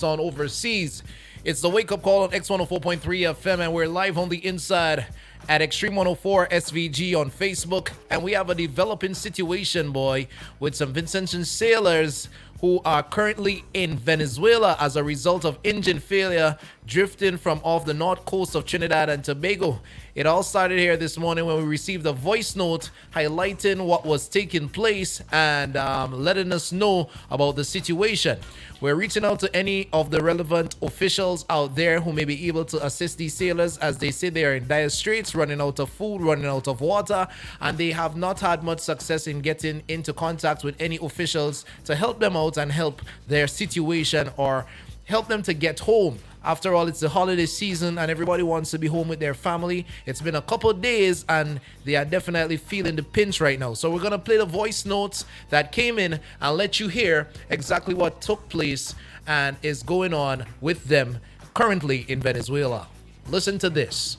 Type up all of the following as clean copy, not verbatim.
on overseas. It's the wake up call on X104.3 FM, and we're live on the inside at Extreme 104 SVG on Facebook. And we have a developing situation, boy, with some Vincentian sailors who are currently in Venezuela as a result of engine failure drifting from off the north coast of Trinidad and Tobago. It all started here this morning when we received a voice note highlighting what was taking place and letting us know about the situation. We're reaching out to any of the relevant officials out there who may be able to assist these sailors as they say they are in dire straits, running out of food, running out of water, and they have not had much success in getting into contact with any officials to help them out and help their situation or help them to get home. After all, it's the holiday season and everybody wants to be home with their family. It's been a couple of days and they are definitely feeling the pinch right now. So we're going to play the voice notes that came in and let you hear exactly what took place and is going on with them currently in Venezuela. Listen to this.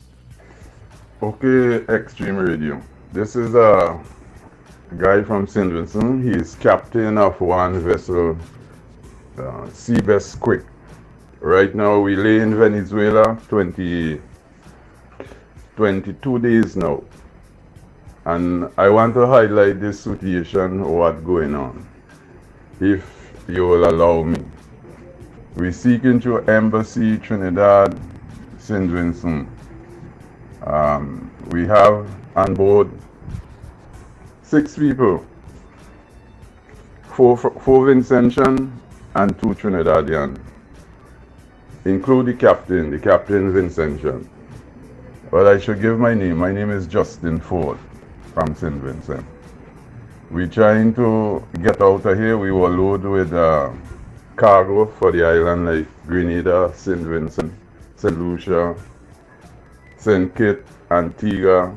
Okay, Extreme Radio. This is a guy from St. Vincent. He is captain of one vessel, Seabest Quick. Right now we lay in Venezuela 22 days now. And I want to highlight this situation, what's going on. If you will allow me. We seeking to Embassy Trinidad, St. Vincent. We have on board 6 people, 4 Vincentian and 2 Trinidadian. Include the captain Vincentian. But I should give my name. My name is Justin Ford from St. Vincent. We're trying to get out of here. We were loaded with cargo for the island like Grenada, St. Vincent, St. Lucia, St. Kitts, Antigua,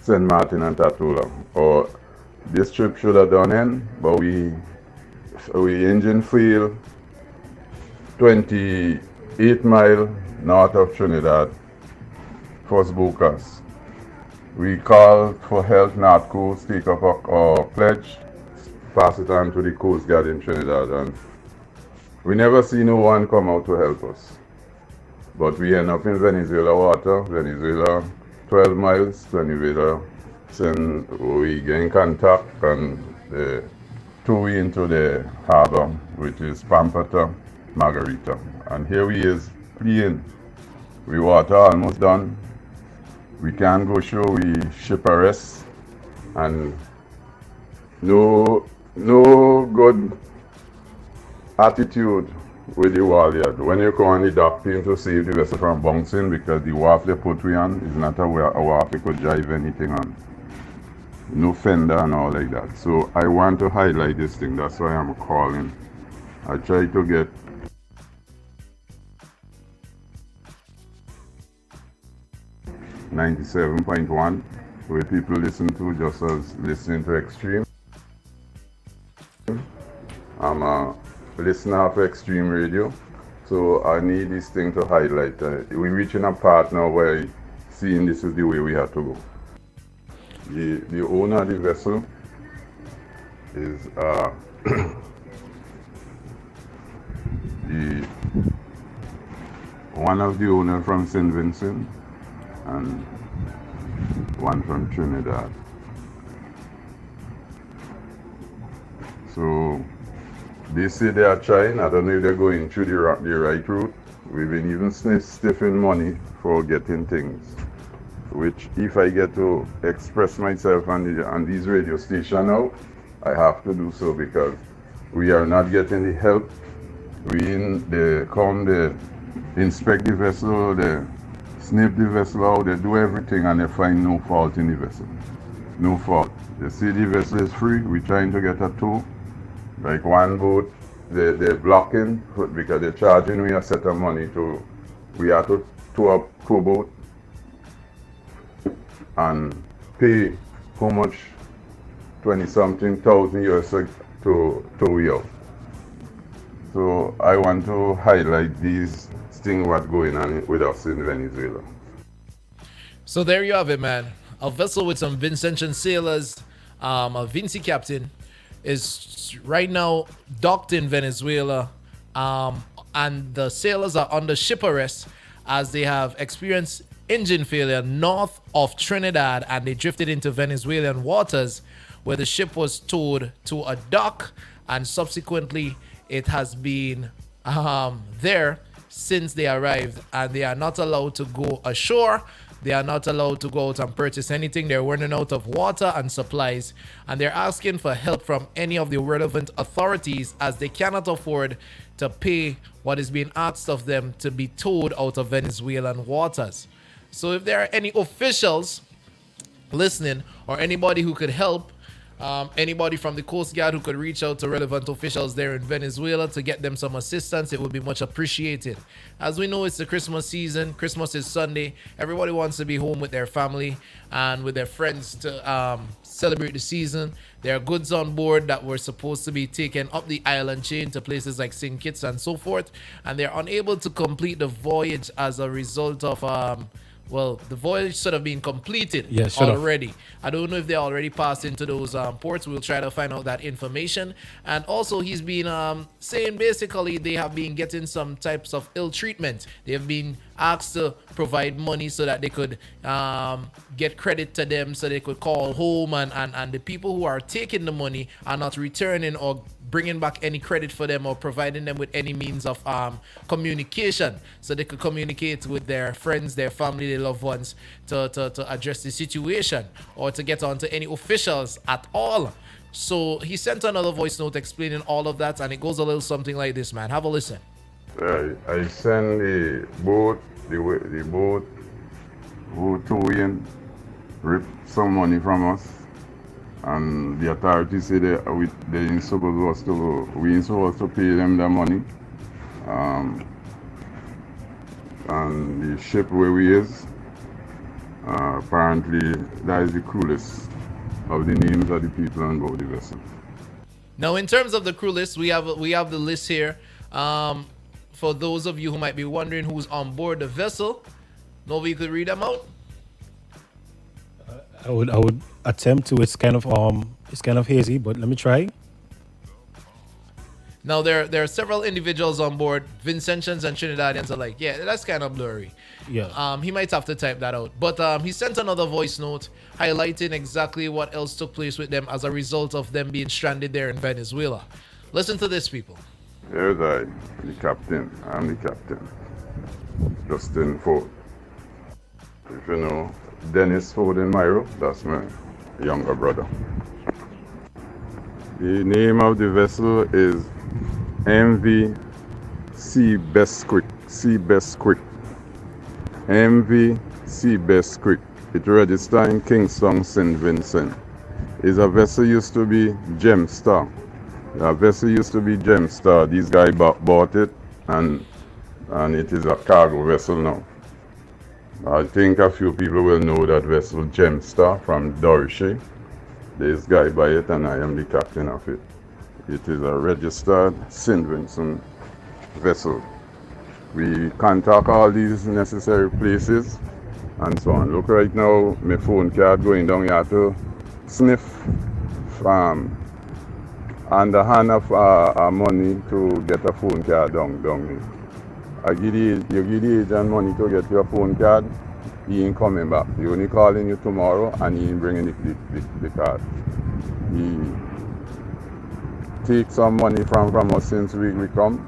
St. Martin and Tatula. Or this trip should have done in, but we engine failed 28 miles north of Trinidad, First Bocas. We called for help, North Coast, take up our pledge, pass it on to the Coast Guard in Trinidad, and we never see no one come out to help us. But we end up in Venezuela water, Venezuela 12 miles, Venezuela, then we get in contact and tow into the harbor, which is Pampata, Margarita. And here we is playing. We water almost done. We can't go show, we ship a rest. And no good attitude with the Walliard. When you come on the dock team to save the vessel from bouncing because the wharf they put we on is not a wharf you could drive anything on. No fender and all like that. So I want to highlight this thing, that's why I'm calling. I try to get 97.1 where people listen to just as listening to Extreme. I'm a listener of Extreme Radio, so I need this thing to highlight. We're reaching a part now where seeing this is the way we have to go. The owner of the vessel is the one of the owners from St. Vincent and one from Trinidad. So they say they are trying. I don't know if they're going through the right route. We've been even stiffing money for getting things, which if I get to express myself on these radio stations now, I have to do so because we are not getting the help. They inspect the vessel, they snip the vessel out, they do everything and they find no fault in the vessel. No fault. They see the vessel is free, we're trying to get a tow. Like one boat, they're blocking because they're charging me a set of money we have to tow up 2 boats and pay how much 20-something thousand US to tow we out. So I want to highlight these things what's going on with us in Venezuela. So there you have it, man. A vessel with some Vincentian sailors, a Vinci captain, is right now docked in Venezuela. and the sailors are under ship arrest as they have experienced engine failure north of Trinidad, and they drifted into Venezuelan waters where the ship was towed to a dock, and subsequently it has been there since they arrived, and they are not allowed to go ashore. They are not allowed to go out and purchase anything. They're running out of water and supplies, and they're asking for help from any of the relevant authorities as they cannot afford to pay what is being asked of them to be towed out of Venezuelan waters. So if there are any officials listening or anybody who could help, anybody from the Coast Guard who could reach out to relevant officials there in Venezuela to get them some assistance, it would be much appreciated. As we know, it's the Christmas season. Christmas is Sunday. Everybody wants to be home with their family and with their friends to celebrate the season. There are goods on board that were supposed to be taken up the island chain to places like St. Kitts and so forth, and they're unable to complete the voyage as a result of the voyage should have been completed already. I don't know if they already passed into those ports. We'll try to find out that information. And also, he's been saying basically they have been getting some types of ill treatment. They have been asked to provide money so that they could get credit to them, so they could call home, and the people who are taking the money are not returning or bringing back any credit for them or providing them with any means of communication so they could communicate with their friends, their family, their loved ones to address the situation or to get on to any officials at all. So he sent another voice note explaining all of that, and it goes a little something like this, man. Have a listen. I send the boat who tow in, rip some money from us. And the authorities say we ain't supposed to pay them the money. And the ship where we is, apparently that is the crew list of the names of the people on board the vessel. Now, in terms of the crew list, we have the list here. For those of you who might be wondering who's on board the vessel, Nova, you could read them out. I would attempt to. It's kind of hazy, but let me try. Now there are several individuals on board. Vincentians and Trinidadians are like, yeah, that's kind of blurry. Yeah. He might have to type that out. But he sent another voice note highlighting exactly what else took place with them as a result of them being stranded there in Venezuela. Listen to this, people. Here's the captain. I'm the captain. Justin Ford. If you know Dennis Ford in Myro, that's my younger brother. The name of the vessel is MV Seabesquick. MV Seabesquick. It registered in Kingston, St. Vincent. It's a vessel used to be Gemstar. These guys bought it, and it is a cargo vessel now. I think a few people will know that vessel Gemstar from Dorishe. This guy buy it, and I am the captain of it. It is a registered St. Vincent vessel. We contact all these necessary places and so on. Look right now, my phone card going down here to sniff underhand of money to get a phone card down here. You give the agent money to get your phone card, he ain't coming back. He only calling you tomorrow, and he ain't bringing the card. He take some money from us since we come.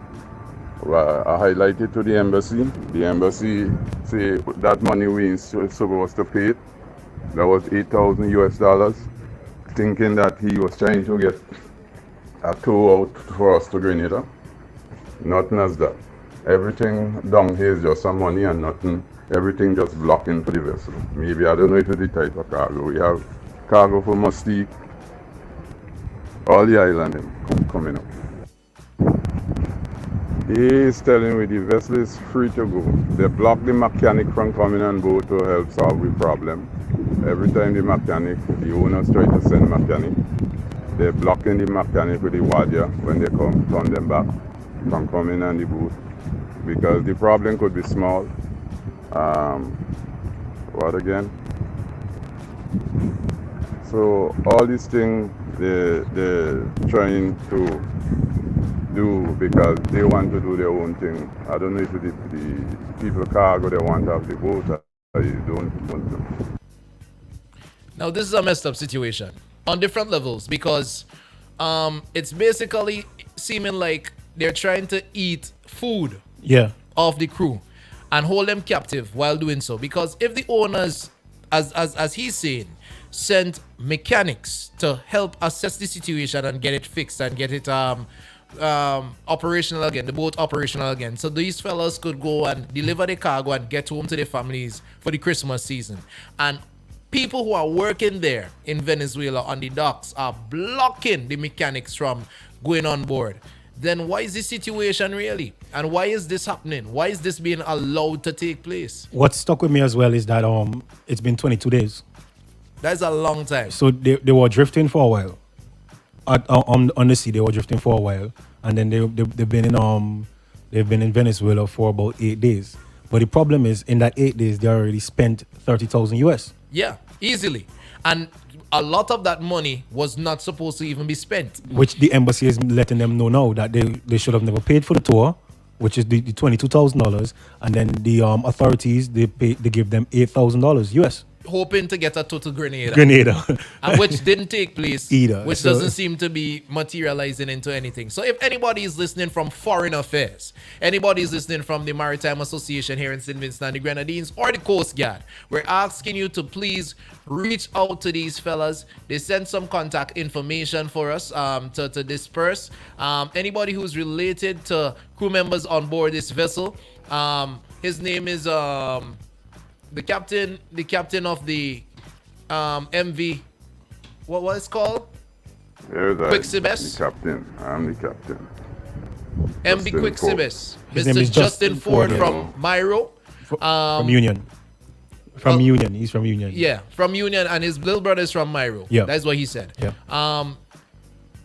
I highlighted to the embassy. The embassy say that money we ain't supposed to pay it. That was $8,000 US, thinking that he was trying to get a tow out for us to Grenada. Nothing as that. Everything down here is just some money and nothing. Everything just blocking for the vessel. Maybe, I don't know if it's the type of cargo. We have cargo for Mustique. All the island coming up. He is telling me the vessel is free to go. They block the mechanic from coming on board to help solve the problem. Every time the owners try to send mechanic, they're blocking the mechanic with the wadia when they turn them back from coming on the boat. Because the problem could be small. What again? So all these things they're trying to do because they want to do their own thing. I don't know if the people cargo they want to have the boat or you don't want to. Now, this is a messed up situation on different levels because it's basically seeming like they're trying to eat food Yeah. of the crew and hold them captive while doing so. Because if the owners, as he's saying, sent mechanics to help assess the situation and get it fixed and get it operational again, the boat operational again, so these fellas could go and deliver the cargo and get home to their families for the Christmas season. And people who are working there in Venezuela on the docks are blocking the mechanics from going on board. Then why is this situation really? And why is this happening? Why is this being allowed to take place? What stuck with me as well is that it's been 22 days. That's a long time. So they were drifting for a while. On the sea, they were drifting for a while, and then they've been in Venezuela for about 8 days. But the problem is, in that 8 days, they already spent 30,000 US. Yeah, easily. And a lot of that money was not supposed to even be spent. Which the embassy is letting them know now that they should have never paid for the tour, which is the $22,000, and then the authorities they give them $8,000 US. Hoping to get a total Grenada. Grenada. And which didn't take place Either. which So- doesn't seem to be materializing into anything. So if anybody is listening from Foreign Affairs, anybody is listening from the Maritime Association here in St. Vincent and the Grenadines or the Coast Guard, we're asking you to please reach out to these fellas. They sent some contact information for us to disperse. Anybody who's related to crew members on board this vessel, his name is the captain of the MV, what was it called? Here's Quicksibes? the captain. I'm the captain. MV Justin Quicksibes. His name Mr. is Justin Justin Ford Ford, from Myro. From Union. From Union. He's from Union. Yeah, from Union, and his little brother is from Myro. Yeah. That's what he said. Yeah.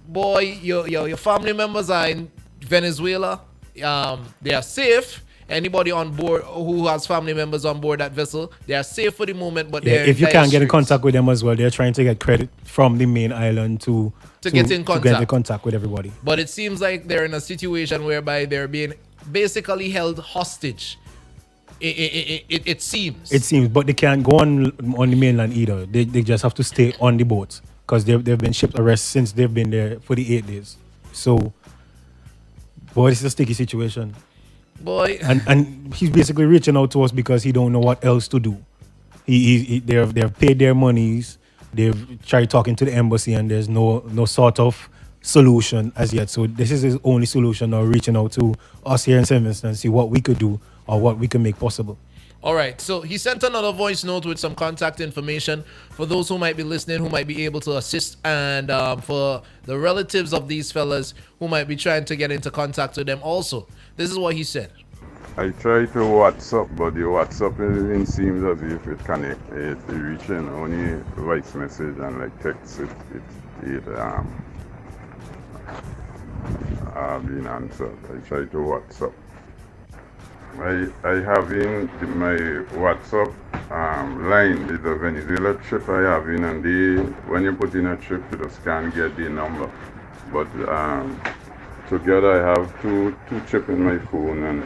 Boy, your family members are in Venezuela. They are safe. Anybody on board who has family members on board that vessel, they are safe for the moment, but Yeah, they're if you dire can't get in straits. contact with them as well, they're trying to get credit from the main island to get in contact. with everybody. But it seems like they're in a situation whereby they're being basically held hostage. It seems. It seems, but they can't go on the mainland either. They just have to stay on the boat because they've been shipped arrest since they've been there for the 8 days. So, boy, it's a sticky situation. Boy. And he's basically reaching out to us because he don't know what else to do. They've paid their monies. They've tried talking to the embassy, and there's no sort of solution as yet. So this is his only solution, or reaching out to us here in St. Vincent and see what we could do or what we can make possible. All right, so he sent another voice note with some contact information for those who might be listening, who might be able to assist, and for the relatives of these fellas who might be trying to get into contact with them also. This is what he said. I try to WhatsApp, but the WhatsApp it seems as if it connect. It reaching only voice message and like text. It been answered. I try to WhatsApp. I have in my WhatsApp line is a Venezuela trip I have in, and when you put in a trip, you just can't get the number. But together I have two chip in my phone, and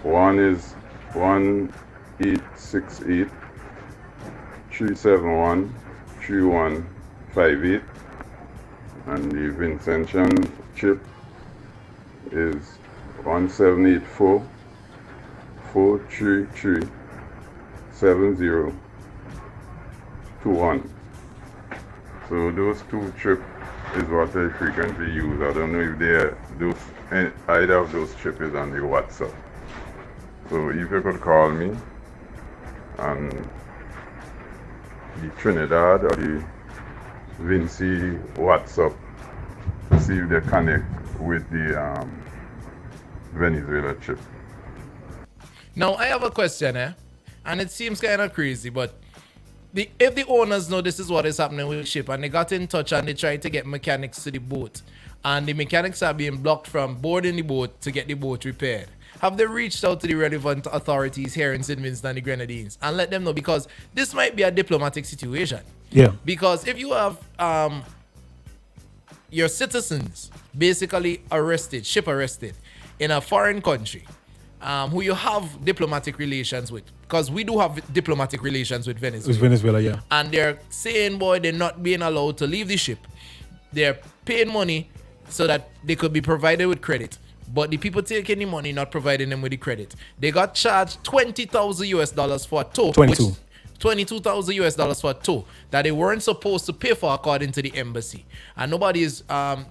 one is 1868 371 3158, and the Vincentian chip is 1784 433 7021. So those two trips is what I frequently use. I don't know if either of those trips is on the WhatsApp. So if you could call me on the Trinidad or the Vinci WhatsApp to see if they connect with the Venezuela trip. Now, I have a question, and it seems kind of crazy, but if the owners know this is what is happening with the ship, and they got in touch and they tried to get mechanics to the boat, and the mechanics are being blocked from boarding the boat to get the boat repaired, have they reached out to the relevant authorities here in St. Vincent and the Grenadines and let them know? Because this might be a diplomatic situation. Yeah. Because if you have your citizens basically arrested, ship arrested in a foreign country, who you have diplomatic relations with, because we do have diplomatic relations with It's Venezuela, Venezuela, yeah. and they're saying, boy, they're not being allowed to leave the ship. They're paying money so that they could be provided with credit. But the people taking the money, not providing them with the credit. They got charged $20,000 for a tow. 22. 22,000 US dollars for a tow that they weren't supposed to pay for according to the embassy. And nobody is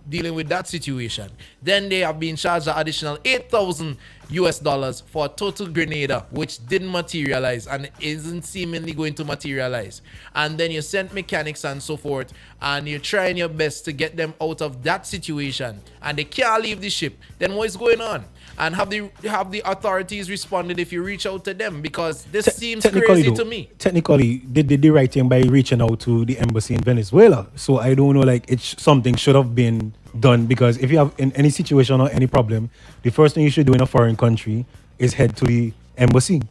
dealing with that situation. Then they have been charged an additional 8,000 US dollars for a tow to Grenada, which didn't materialize and isn't seemingly going to materialize. And then you sent mechanics and so forth, and you're trying your best to get them out of that situation, and they can't leave the ship. Then what is going on? And have the authorities responded if you reach out to them? Because this seems crazy to me. Technically, they did the right thing by reaching out to the embassy in Venezuela. So I don't know, like, something should have been done, because if you have in any situation or any problem, the first thing you should do in a foreign country is head to the embassy.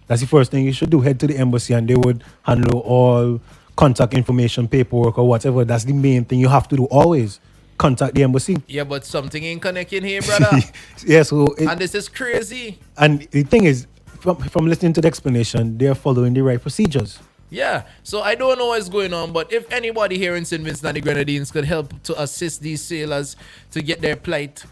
That's the first thing you should do. Head to the embassy, and they would handle all contact information, paperwork, or whatever. That's the main thing you have to do always. Contact the embassy. Yeah, but something ain't connecting here, brother. Yeah, so And this is crazy. and the thing is, from listening to the explanation, they're following the right procedures. Yeah, so I don't know what's going on, but if anybody here in St. Vincent and the Grenadines could help to assist these sailors to get their plight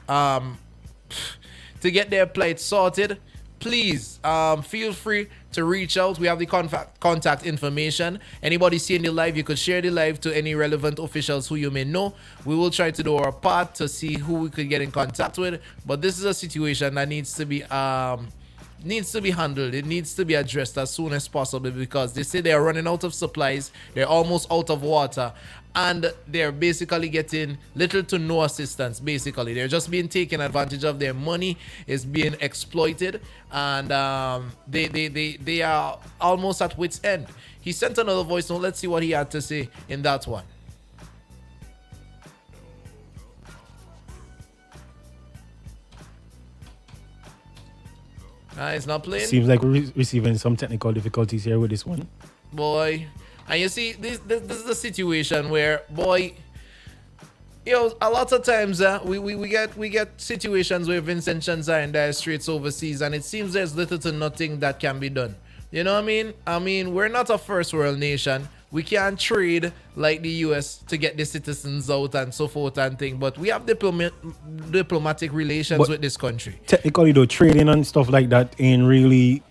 sorted, please feel free to reach out. We have the contact information. Anybody seeing the live, you could share the live to any relevant officials who you may know. We will try to do our part to see who we could get in contact with. But this is a situation that needs to be handled. It needs to be addressed as soon as possible, because they say they are running out of supplies. They're almost out of water, and they're basically getting little to no assistance. Basically, they're just being taken advantage of. Their money is being exploited, and they are almost at wit's end. He sent another voice note. Let's see what he had to say in that one. It's not playing. Seems like we're receiving some technical difficulties here with this one. Boy, and you see, this is a situation where, boy, you know, a lot of times we get situations where Vincent Chans are in dire straits overseas, and it seems there's little to nothing that can be done. You know what I mean? I mean, we're not a first world nation. We can't trade like the US to get the citizens out and so forth and thing, but we have diplomatic relations with this country. Technically, though, trading and stuff like that ain't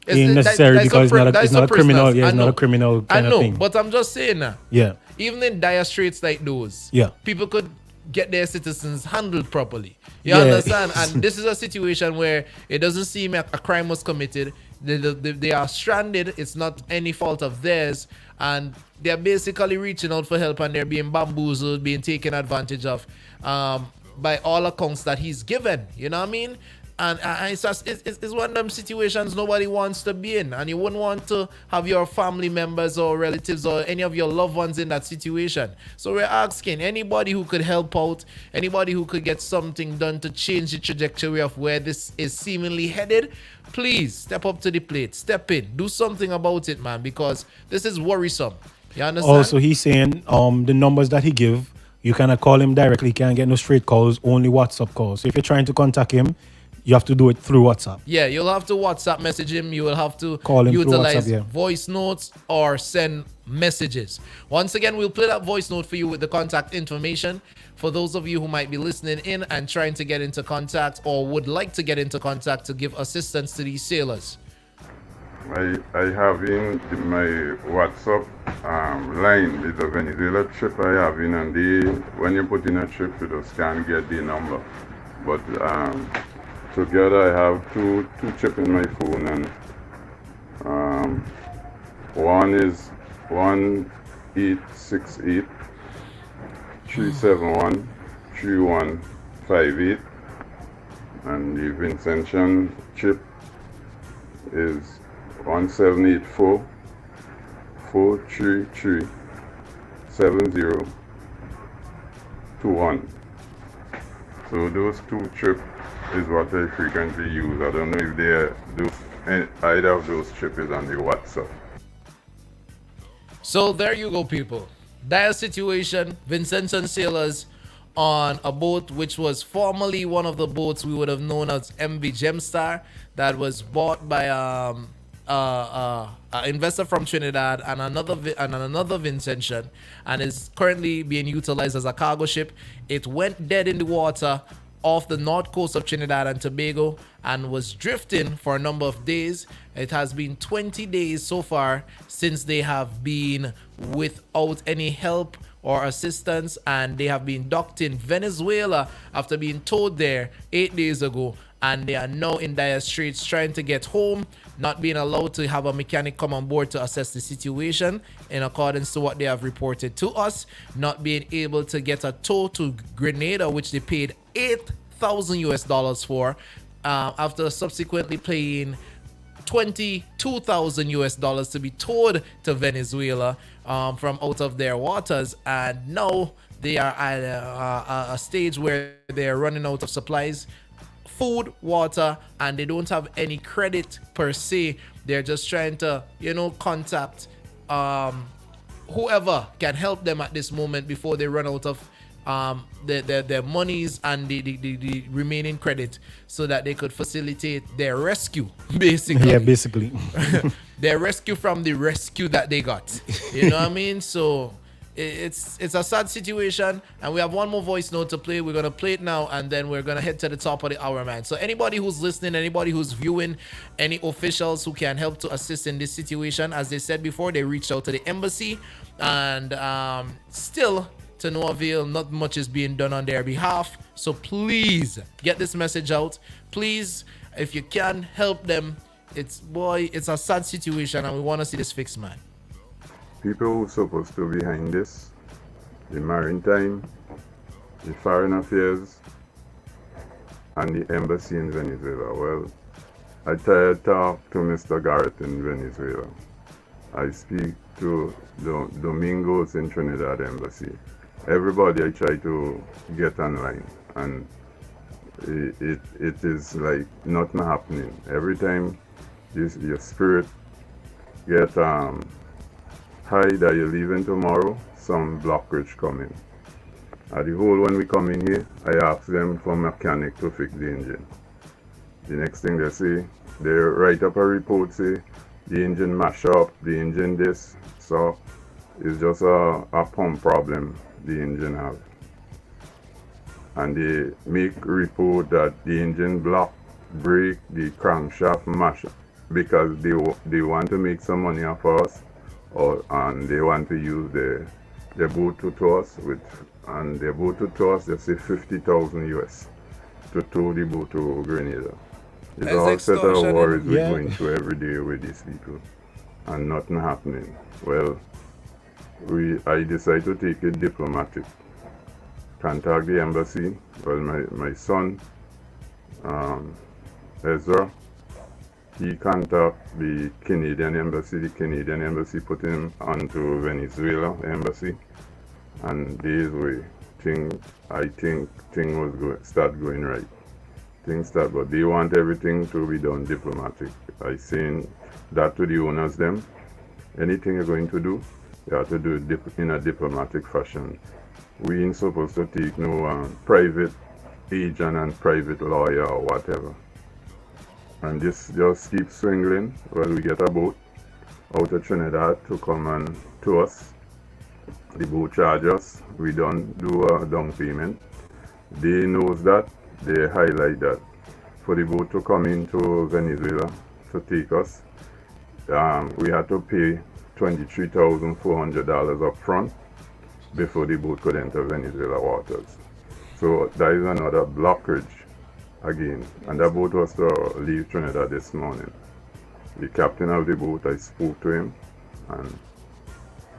necessary, because it's not a criminal. Yeah, it's not a criminal kind of thing. But I'm just saying now. Yeah. Even in dire straits like those, Yeah. people could get their citizens handled properly. You Yeah. understand? And this is a situation where it doesn't seem like a crime was committed. They are stranded. It's not any fault of theirs, and they're basically reaching out for help, and they're being bamboozled, being taken advantage of by all accounts that he's given. You know what I mean? And it's one of them situations nobody wants to be in, and you wouldn't want to have your family members or relatives or any of your loved ones in that situation. So we're asking anybody who could help out, anybody who could get something done to change the trajectory of where this is seemingly headed, please step up to the plate, step in, do something about it, man, because this is worrisome. You understand? Also, he's saying the numbers that he give, you cannot call him directly. You can't get no straight calls, only WhatsApp calls. So if you're trying to contact him, you have to do it through WhatsApp. Yeah, you'll have to WhatsApp message him. You will have to Call him through utilize WhatsApp, yeah. voice notes or send messages. Once again, we'll play that voice note for you with the contact information. For those of you who might be listening in and trying to get into contact or would like to get into contact to give assistance to these sailors. I have in my WhatsApp line is a Venezuela trip I have in, and when you put in a trip, you just can't get the number. But together I have two chips in my phone, and one is 1868 371 3158, and the Vincent Chan chip is 1784 433 7021. So those two chips is what I frequently use. I don't know if either of those chips is on the WhatsApp. So there you go, people. Dire situation. Vincent and sailors on a boat which was formerly one of the boats we would have known as MV Gemstar, that was bought by an investor from Trinidad and another Vincentian, and is currently being utilized as a cargo ship. It went dead in the water off the north coast of Trinidad and Tobago and was drifting for a number of days. It has been 20 days so far since they have been without any help or assistance, and they have been docked in Venezuela after being towed there 8 days ago, and they are now in dire straits trying to get home, not being allowed to have a mechanic come on board to assess the situation in accordance to what they have reported to us, not being able to get a tow to Grenada, which they paid 8,000 US dollars for, after subsequently paying 22,000 US dollars to be towed to Venezuela from out of their waters. And now they are at a stage where they're running out of supplies, food, water, and they don't have any credit per se. They're just trying to, contact whoever can help them at this moment before they run out of their monies and the remaining credit, so that they could facilitate their rescue, basically. Yeah, basically. Their rescue from the rescue that they got. You know what I mean? So it's a sad situation, and we have one more voice note to play. We're gonna play it now, and then we're gonna head to the top of the hour, man. So anybody who's listening, anybody who's viewing, any officials who can help to assist in this situation, as they said before, they reached out to the embassy, and still to no avail. Not much is being done on their behalf. So please get this message out. Please, if you can help them, it's a sad situation, and we want to see this fixed, man. People who are supposed to be behind this, the Maritime, the Foreign Affairs, and the Embassy in Venezuela. Well, I talk to Mr. Garrett in Venezuela. I speak to Domingos in Trinidad Embassy. Everybody I try to get online, and it is like nothing happening. Every time your spirit get high that you're leaving tomorrow, some blockage coming. At the whole, when we come in here, I ask them for mechanic to fix the engine. The next thing they say, they write up a report, say the engine mash up, the engine this. So it's just a pump problem the engine have. And they make report that the engine block, break, the crankshaft mash up, because they want to make some money off us, and they want to use their boat to tow us with, and their boat to tow us, they say 50,000 US to tow the boat to Grenada. It's all set of worries we're going through every day with these people, and nothing happening. Well, I decided to take it diplomatic. Contact the embassy. Well, my son, Ezra, he contacted the Canadian embassy. The Canadian embassy put him onto Venezuela embassy, and days way, I think thing was start going right. Things start, but they want everything to be done diplomatic. I saying that to the owners them. Anything you're going to do, you have to do it in a diplomatic fashion. We ain't supposed to take no private agent and private lawyer or whatever. And this just keeps swinging. Well, we get a boat out of Trinidad to come and to us. The boat charge us. We don't do a down payment. They knows that. They highlight that. For the boat to come into Venezuela to take us, we had to pay $23,400 up front before the boat could enter Venezuela waters. So that is another blockage again. And that boat was to leave Trinidad this morning. The captain of the boat, I spoke to him, and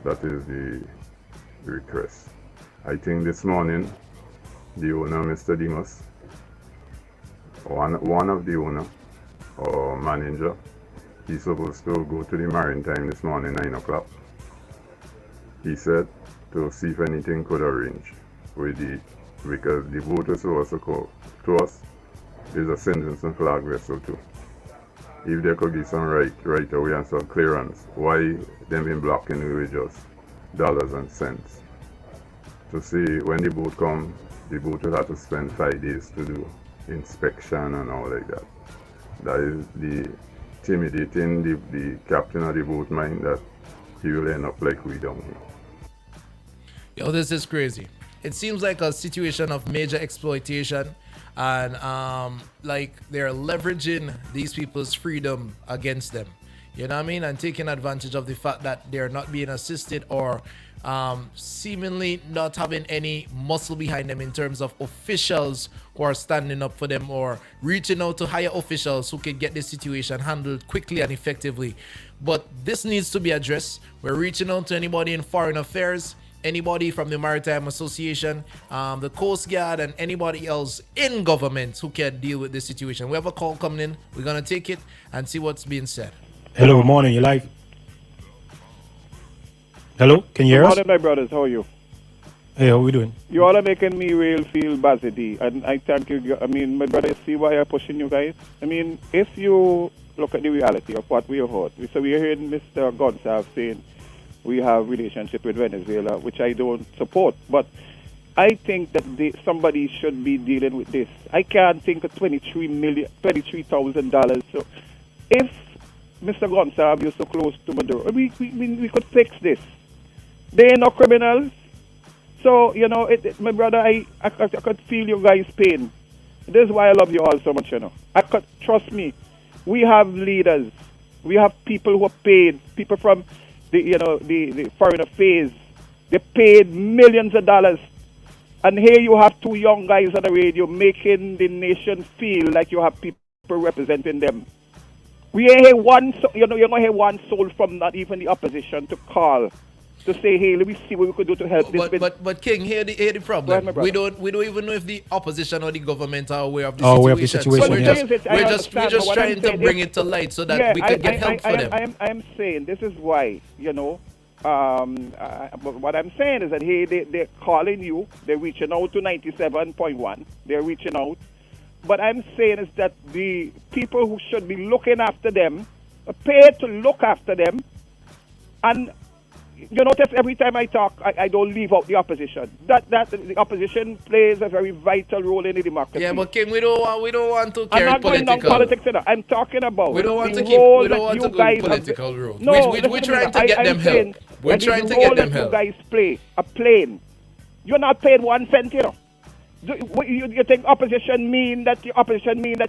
that is the request. I think this morning, the owner, Mr. Dimas, one of the owner or manager, he's supposed to go to the Maritime this morning, 9 o'clock. He said to see if anything could arrange with because the boat is supposed to go to us is a sentence and flag vessel too. If they could get some right away and some clearance, why them been blocking with just dollars and cents? To see when the boat come, the boat will have to spend 5 days to do inspection and all like that. That is the intimidating the captain of the boat mind that he will end up like we down here. Yo, this is crazy. It seems like a situation of major exploitation, and like they're leveraging these people's freedom against them. You know what I mean? And taking advantage of the fact that they're not being assisted, or seemingly not having any muscle behind them in terms of officials who are standing up for them, or reaching out to higher officials who can get this situation handled quickly and effectively. But this needs to be addressed. We're reaching out to anybody in foreign affairs, anybody from the Maritime Association, the Coast Guard, and anybody else in government who can deal with this situation. We have a call coming in. We're going to take it and see what's being said. Hello, good morning. You live? Hello, can you hear Good us? morning, my brothers. How are you? Hey, how we doing? You all are making me real feel Bazidi, and I thank you. I mean, my brother, see why I'm pushing you guys? I mean, if you look at the reality of what we have heard, so we are hearing Mr. Gonsalves saying we have relationship with Venezuela, which I don't support, but I think that somebody should be dealing with this. I can't think of $23,000. So if Mr. Gonsalves is so close to Maduro, we could fix this. They ain't no criminals. So, you know, my brother, I could feel you guys' pain. This is why I love you all so much, you know. Trust me, we have leaders. We have people who are paid, people from the foreign affairs. They paid millions of dollars. And here you have two young guys on the radio making the nation feel like you have people representing them. We ain't hear one, you're not hear one soul from not even the opposition to call to say, hey, let me see what we could do to help this. But King, here the problem. Ahead, We don't even know if the opposition or the government are aware of the Aware of the situation. So situation, we're yes. just trying to bring it to light so that we can get help for them. I'm saying this is why, you know, what I'm saying is that, hey, they're calling you, they're reaching out to 97.1, they're reaching out. But I'm saying is that the people who should be looking after them are paid to look after them. And you notice every time I talk, I don't leave out the opposition. That the opposition plays a very vital role in the democracy. Yeah, but King, we don't want to I'm carry not going down political. politics, you know. I'm talking about We don't want the to role we don't that want you to go guys political route. No, We're trying to get them help. We're trying to get them help. You guys play a plane. You're not paid 1 cent, you know. You think opposition mean that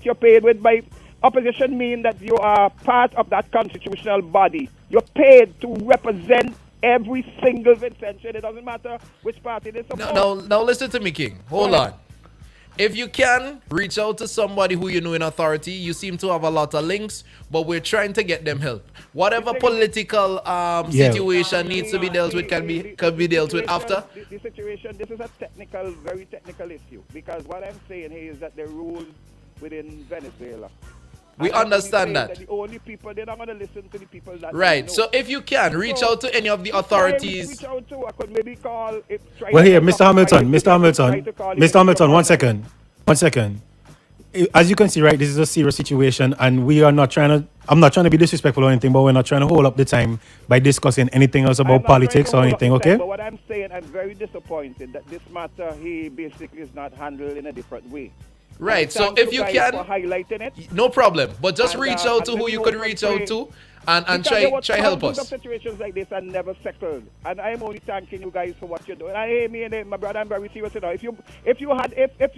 you're paid with by opposition mean that you are part of that constitutional body. You're paid to represent every single Vincentian. It doesn't matter which party they support. Now listen to me, King. Hold on. If you can, reach out to somebody who you know in authority. You seem to have a lot of links, but we're trying to get them help. Whatever political situation needs to be dealt with can be dealt with after. The situation, this is a very technical issue, because what I'm saying here is that the rules within Venezuela. We understand that. The only people, they're not going to listen to the people that Right. know. So if you can, reach out to any of the authorities. Reach out to, I could maybe call. Well, here, Mr. Hamilton, 1 second. 1 second. As you can see, right, this is a serious situation, and we are not trying to, I'm not trying to be disrespectful or anything, but we're not trying to hold up the time by discussing anything else about politics or anything, okay? But what I'm saying, I'm very disappointed that this matter, he basically is not handled in a different way. Right. So if you guys can, for highlighting it. no problem. But just And, reach out to and who let you me could know reach and out to and Because try there were help thousands us. of situations like this and never settled. And I'm only thanking you guys for what you're doing. And hey, me and my brother, I'm very serious now. If you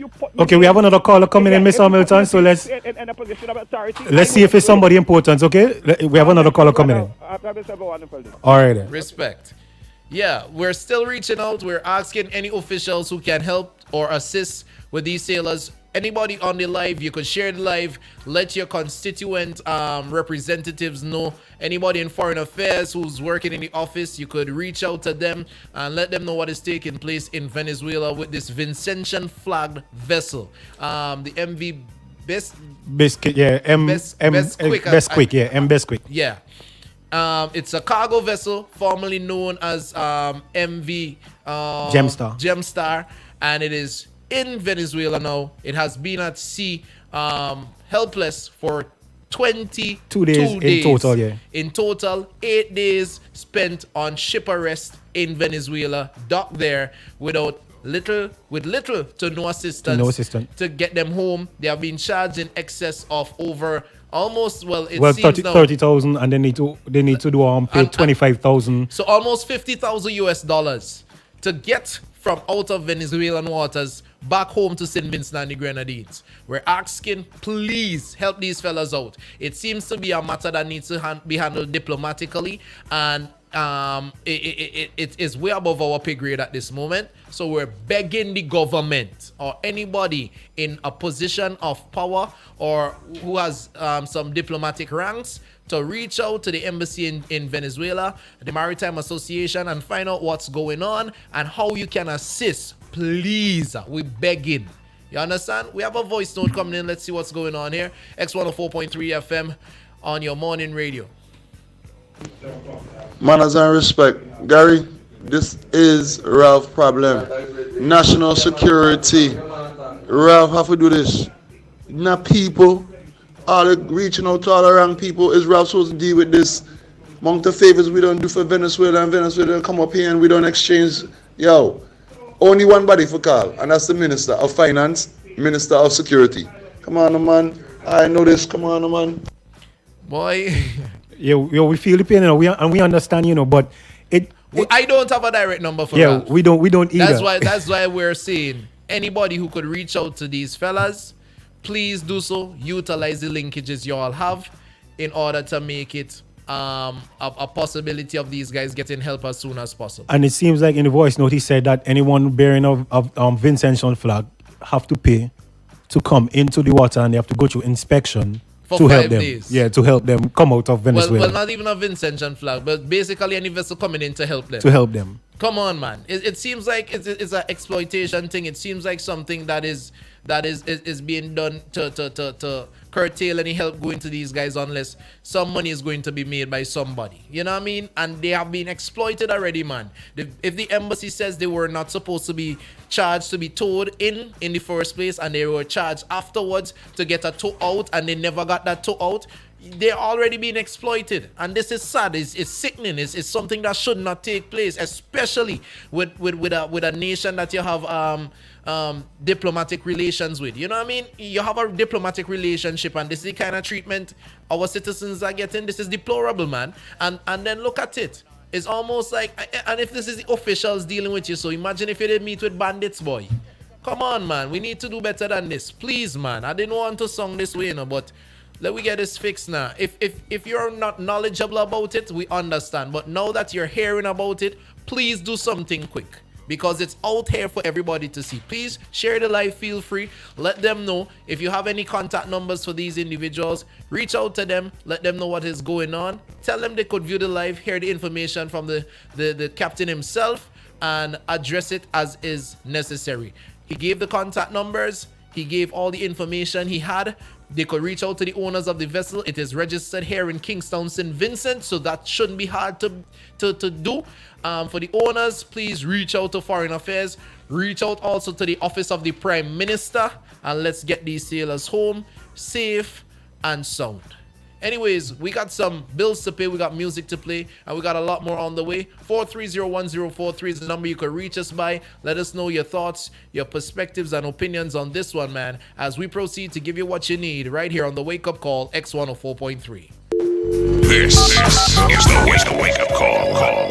put me Okay, we have another caller coming in, Mr. Hamilton, so let's in a position of authority. let's see if it's somebody important, okay? We have another caller coming in. Have a wonderful day. All right. Then. Respect. Yeah, we're still reaching out. We're asking any officials who can help or assist with these sailors. Anybody on the live, you could share the live. Let your constituent representatives know. Anybody in foreign affairs who's working in the office, you could reach out to them and let them know what is taking place in Venezuela with this Vincentian flagged vessel. The MV Biscuit, yeah. Besquick, yeah. Besquick. Yeah. It's a cargo vessel formerly known as MV Gemstar, and it is in Venezuela now. It has been at sea helpless for 22 days in total, yeah. In total, 8 days spent on ship arrest in Venezuela, docked there without little to no assistance, to get them home. They have been charged in excess of over almost, well, it seems now 30,000, and they need to do pay 25,000. so almost 50,000 US dollars to get from out of Venezuelan waters back home to St. Vincent and the Grenadines. We're asking, please help these fellas out. It seems to be a matter that needs to be handled diplomatically, and it is way above our pay grade at this moment. So we're begging the government or anybody in a position of power or who has some diplomatic ranks to reach out to the embassy in Venezuela, the Maritime Association, and find out what's going on and how you can assist. Please, we're begging. You understand? We have a voice note coming in. Let's see what's going on here. X104.3 FM on your morning radio. Manners and respect. Gary, this is Ralph's problem. National security. Ralph have to do this. Not people. All the reaching out to all the wrong people. Is Ralph supposed to deal with this? Among the favors we don't do for Venezuela, and Venezuela come up here and we don't exchange. Yo, only one body for call, and that's the Minister of Finance, Minister of Security. Come on, man. I know this. Come on, man. Boy. Yeah, we feel the pain, and we understand, but I don't have a direct number for Ralph. Ralph. we don't either. That's why we're saying anybody who could reach out to these fellas, please do so. Utilize the linkages you all have in order to make it a possibility of these guys getting help as soon as possible. And it seems like in the voice note he said that anyone bearing of Vincentian flag have to pay to come into the water, and they have to go through inspection for to 5 help them. days. Yeah, to help them come out of Venezuela. Well, not even a Vincentian flag, but basically any vessel coming in to help them. Come on, man. It seems like it's an exploitation thing. It seems like something that is being done to curtail any help going to these guys unless some money is going to be made by somebody. You know what I mean? And they have been exploited already, man. If the embassy says they were not supposed to be charged to be towed in the first place, and they were charged afterwards to get a tow out, and they never got that tow out, they're already being exploited, and this is sad. It's sickening. It's something that should not take place, especially with a nation that you have diplomatic relations with. You know what I mean? You have a diplomatic relationship, and this is the kind of treatment our citizens are getting. This is deplorable, man. And then look at it. It's almost like, and if this is the officials dealing with you, so imagine if you did meet with bandits, boy. Come on, man. We need to do better than this, please, man. I didn't want to song this way, but let me get this fixed now. If you're not knowledgeable about it, we understand. But now that you're hearing about it, please do something quick, because it's out here for everybody to see. Please share the live. Feel free. Let them know. If you have any contact numbers for these individuals, reach out to them. Let them know what is going on. Tell them they could view the live, hear the information from the captain himself, and address it as is necessary. He gave the contact numbers. He gave all the information he had. They could reach out to the owners of the vessel. It is registered here in Kingstown, St. Vincent, so that shouldn't be hard to do. For the owners, please reach out to Foreign Affairs. Reach out also to the Office of the Prime Minister, and let's get these sailors home safe and sound. Anyways, we got some bills to pay, we got music to play, and we got a lot more on the way. 4301043 is the number you can reach us by. Let us know your thoughts, your perspectives, and opinions on this one, man, as we proceed to give you what you need right here on the Wake Up Call X104.3. This is the Wake Up Call.